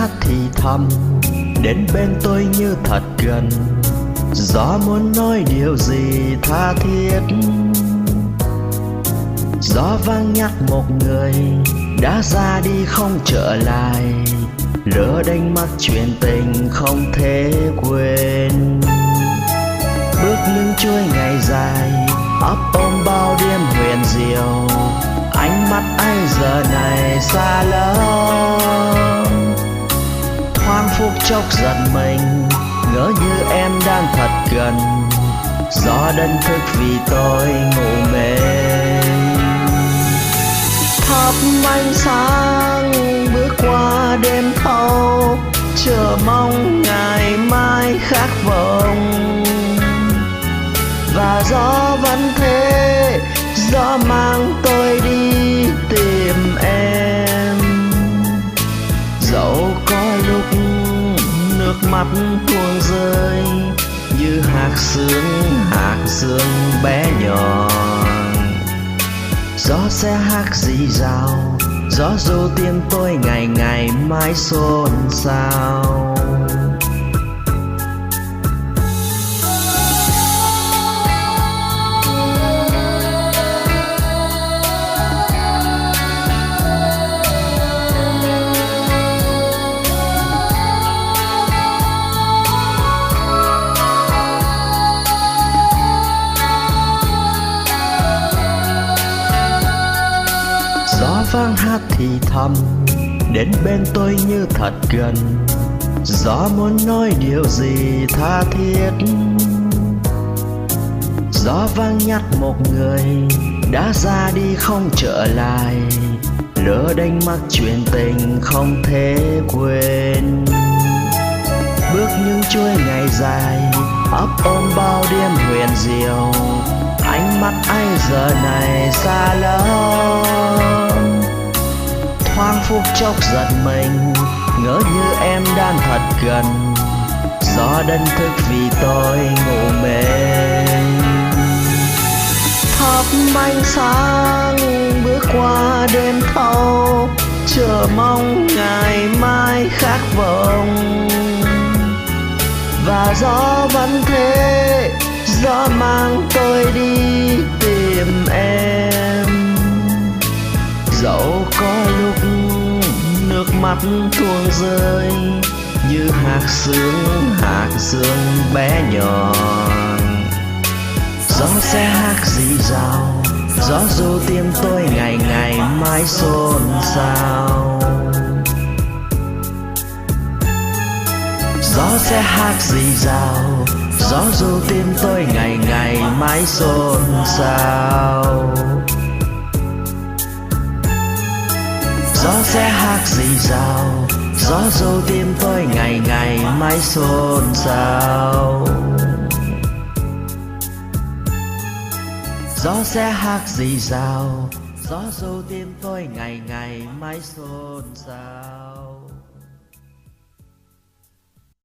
hát thì thầm đến bên tôi như thật gần, gió muốn nói điều gì tha thiết. Gió vang nhắc một người đã ra đi không trở lại, lỡ đánh mất chuyện tình không thể quên. Bước những chuỗi ngày dài ấp ôm bao đêm huyền diệu, ánh mắt anh giờ này xa lắm. Thoáng phút chốc giật mình, ngỡ như em đang thật gần, gió đánh thức vì tôi ngủ mê. Thắp ánh sáng bước qua đêm thâu, chờ mong ngày mai khắc vọng. Và gió vẫn thế, gió mang tôi đi tìm em. Dẫu có lúc nước mắt tuôn rơi như hạt sương bé nhỏ, gió sẽ hát rì rào, gió ru tim tôi ngày ngày mãi xôn xao. Gió vang hát thì thầm đến bên tôi như thật gần, gió muốn nói điều gì tha thiết. Gió vang nhắc một người đã ra đi không trở lại, lỡ đánh mất chuyện tình không thể quên. Bước những chuỗi ngày dài ấp ôm bao đêm huyền diệu, ánh mắt anh giờ này xa lắm. Thoáng phút chốc giật mình, ngỡ như em đang thật gần, gió đánh thức vì tôi ngủ mê. Thắp ánh sáng bước qua đêm thâu, chờ mong ngày mai khắc vọng. Và gió vẫn thế, gió mang tôi đi tìm em. Dẫu có lúc nước mắt tuôn rơi như hạt sương bé nhỏ, gió sẽ hát rì rào, gió ru tim tôi ngày ngày mãi xôn xao. Gió sẽ hát rì rào, gió ru tim tôi ngày ngày mãi xôn xao. Gió sẽ hát rì rào, gió ru tim tôi ngày ngày mãi xôn xao. Gió sẽ hát rì rào, gió ru tim tôi ngày ngày mãi xôn xao.